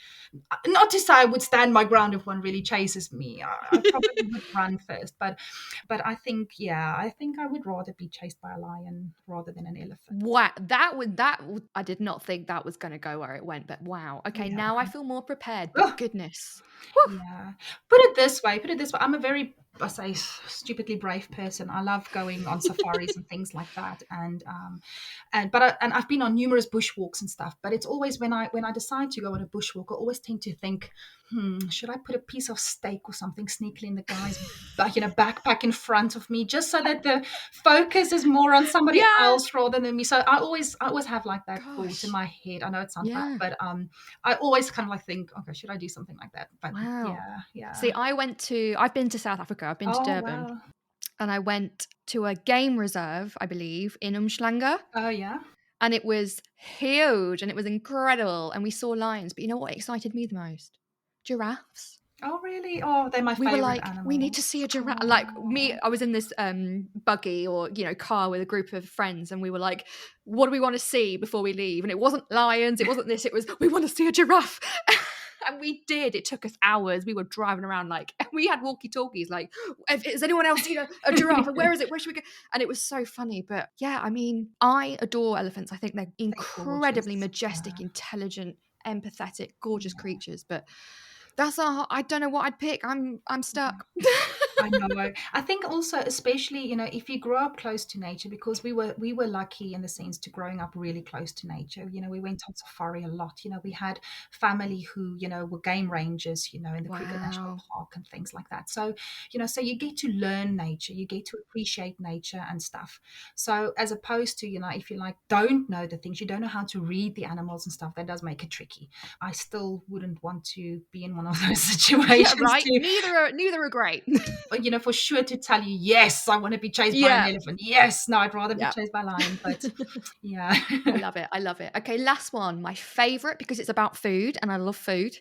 not to say I would stand my ground if one really chases me. I probably would run first, but I think I would rather be chased by a lion rather than an elephant. Wow, I did not think that was going to go where it went, but wow. Okay, now I feel more prepared. But goodness. Whew. Yeah. Put it this way. I'm a very, I say, stupidly brave person. I love going on safaris and things like that. And I've been on numerous bushwalks and stuff. But it's always when I decide to go on a bushwalk, I always tend to think, should I put a piece of steak or something sneakily in the guy's backpack in front of me, just so that the focus is more on somebody else rather than me. So I always have like that thought in my head. I know it sounds bad, but I always kind of like think, okay, should I do something like that? But yeah. See, I've been to South Africa. I've been to Durban. Wow. And I went to a game reserve, I believe, in Umhlanga. Oh, yeah. And it was huge and it was incredible. And we saw lions. But you know what excited me the most? Giraffes. Oh, really? Oh, they're my favorite We were like, animal. we need to see a giraffe. Like me, I was in this buggy or, car with a group of friends. And we were like, what do we want to see before we leave? And it wasn't lions. It wasn't this. It was, we want to see a giraffe. And we did. It took us hours. We were driving around we had walkie-talkies like, has anyone else seen a giraffe? Where is it? Where should we go? And it was so funny. But yeah, I mean, I adore elephants. I think they're incredibly majestic, intelligent, empathetic, gorgeous creatures. But I don't know what I'd pick. I'm stuck. I know. I think also, especially, if you grow up close to nature, because we were lucky in the sense to growing up really close to nature. We went on safari a lot. We had family who, were game rangers, in the Kruger National Park and things like that. So, so you get to learn nature, you get to appreciate nature and stuff. So as opposed to, if you don't know the things, you don't know how to read the animals and stuff, that does make it tricky. I still wouldn't want to be in one of those situations. Yeah, right. Neither are great. for sure to tell you, yes, I want to be chased by an Yeah. elephant. Yes, no, I'd rather be Yeah. chased by a lion. But yeah. I love it. I love it. Okay, last one. My favorite, because it's about food and I love food.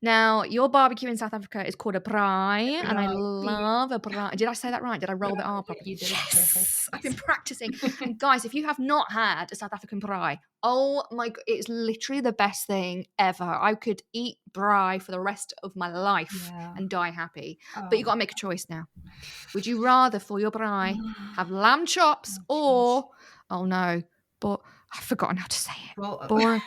Now, your barbecue in South Africa is called a braai, and I Right. love a braai. Did I say that right? Did I roll the R Yeah, properly? you did it perfect. Yes! I've been practicing. And guys, if you have not had a South African braai, oh my God, it's literally the best thing ever. I could eat braai for the rest of my life Yeah. and die happy. But Oh, you got to make a choice now. Would you rather, for your braai, have lamb chops jeez. or, oh no, but I've forgotten how to say it. Well,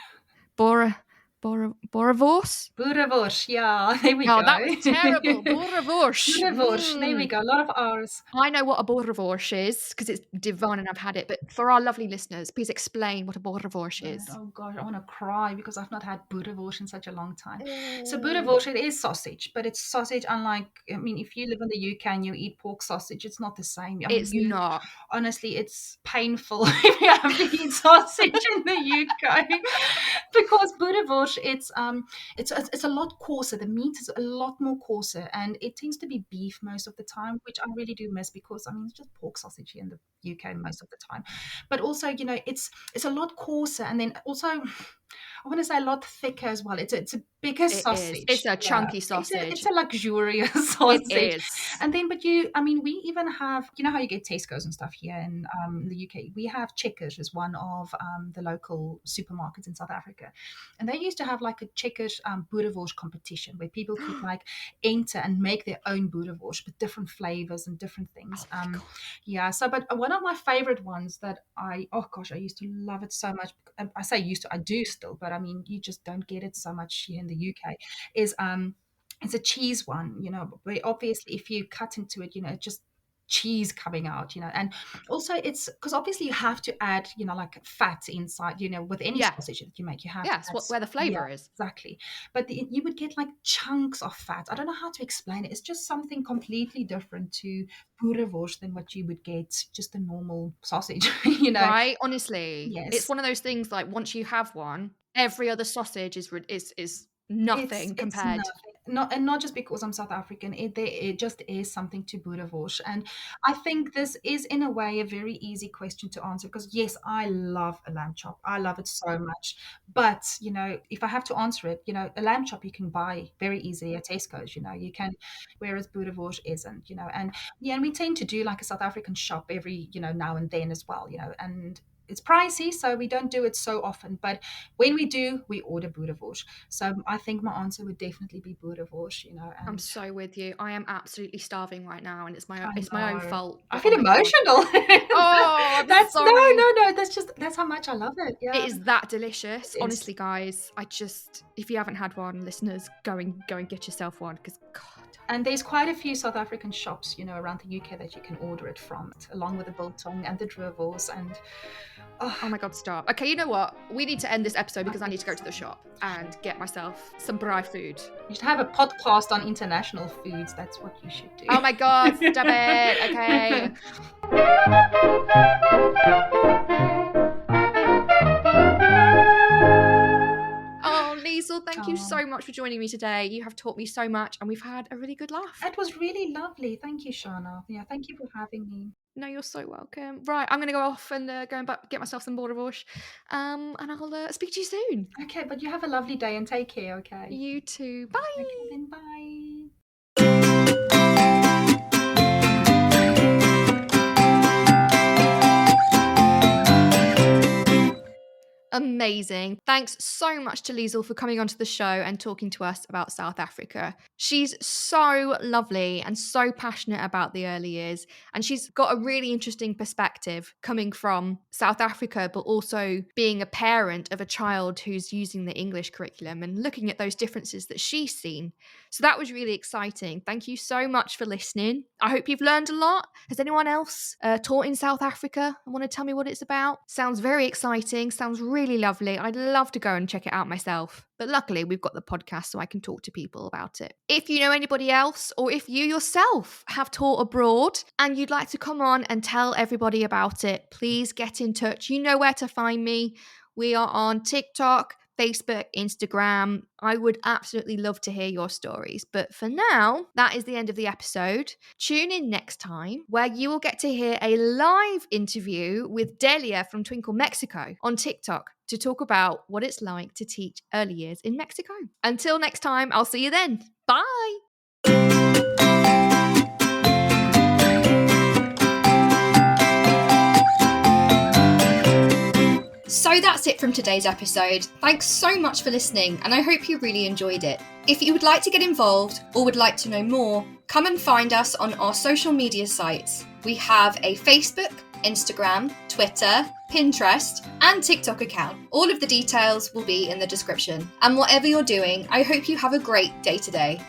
Boerewors? boerewors. Yeah, there we Oh, go. that was terrible. Boerewors. Boerewors. There we go. A lot of R's. I know what a boerewors is because it's divine and I've had it. But for our lovely listeners, please explain what a boerewors Right. is. Oh gosh, I want to cry because I've not had boerewors in such a long time. So Oh. boerewors, it is sausage, but it's sausage unlike, I mean, if you live in the UK and you eat pork sausage, it's not the same. I mean, It's not. honestly, it's painful if you have to eat sausage in the UK because boerewors, it's a lot coarser. The meat is a lot more coarser, and it tends to be beef most of the time, which I really do miss because I mean, it's just pork sausage here in the UK most of the time. But also, it's a lot coarser, and then also I want to say a lot thicker as well. It's a bigger It is. sausage. It's a Yeah. chunky It's sausage. a luxurious It sausage. is. And then, I mean, we even have, you know how you get Tesco's and stuff here in the UK. We have Checkers as one of the local supermarkets in South Africa, and they used to have like a Checkers boerewors competition where people could like enter and make their own boerewors with different flavors and different things. Oh my God. Yeah. So, but one of my favorite ones that oh gosh, I used to love it so much. I say used to, I do still, but I mean, you just don't get it so much here in the UK. Is it's a cheese one, where obviously if you cut into it, it's just cheese coming out, and also it's because obviously you have to add, like fat inside, with any Yeah. sausage that you make, you have Yeah, to it's add, where the flavor is. exactly. But you would get like chunks of fat. I don't know how to explain it. It's just something completely different to boerewors than what you would get just a normal sausage, Right? Honestly, it's Yes. one of those things like once you have one, every other sausage is nothing It's compared. nothing. Not just because I'm South African. It just is something to boerewors, and I think this is in a way a very easy question to answer because yes, I love a lamb chop. I love it so much. But if I have to answer it, a lamb chop you can buy very easily at Tesco's. You can, whereas boerewors isn't. And yeah, and we tend to do like a South African shop every now and then as well. And it's pricey, so we don't do it so often. But when we do, we order boerewors. So I think my answer would definitely be boerewors, I'm and so with you. I am absolutely starving right now, and it's my I own know. fault. I But feel oh my God. emotional. Oh, I'm That's sorry. no. That's how much I love it. It Yeah, is that delicious. it is. Honestly, guys, if you haven't had one, listeners, go and get yourself one because God. And there's quite a few South African shops, around the UK that you can order it from, along with the biltong and the drivels. And Oh my God, stop. Okay, you know what? We need to end this episode because I need to go to the shop and get myself some braai food. you should have a podcast on international foods. That's what you should do. Oh my God, stop it. Okay. Oh, Liesel, thank you so much for joining me today. You have taught me so much and we've had a really good laugh. It was really lovely. Thank you, Shána. Yeah, thank you for having me. No, you're so welcome. Right, I'm going to go off and go and get myself some boerewors. And I'll speak to you soon. Okay, but you have a lovely day and take care, okay? You too. Bye. Okay, then bye. Amazing. Thanks so much to Liesel for coming onto the show and talking to us about South Africa. She's so lovely and so passionate about the early years. And she's got a really interesting perspective coming from South Africa, but also being a parent of a child who's using the English curriculum and looking at those differences that she's seen. So that was really exciting. Thank you so much for listening. I hope you've learned a lot. Has anyone else taught in South Africa and want to tell me what it's about? Sounds very exciting. Sounds really lovely. I'd love to go and check it out myself. But luckily, we've got the podcast so I can talk to people about it. If you know anybody else, or if you yourself have taught abroad and you'd like to come on and tell everybody about it, please get in touch. You know where to find me. We are on TikTok, Facebook, Instagram. I would absolutely love to hear your stories. But for now, that is the end of the episode. Tune in next time where you will get to hear a live interview with Delia from Twinkle Mexico on TikTok to talk about what it's like to teach early years in Mexico. Until next time, I'll see you then. Bye. So that's it from today's episode. Thanks so much for listening, and I hope you really enjoyed it. If you would like to get involved or would like to know more, come and find us on our social media sites. We have a Facebook, Instagram, Twitter, Pinterest, and TikTok account. All of the details will be in the description. And whatever you're doing, I hope you have a great day today.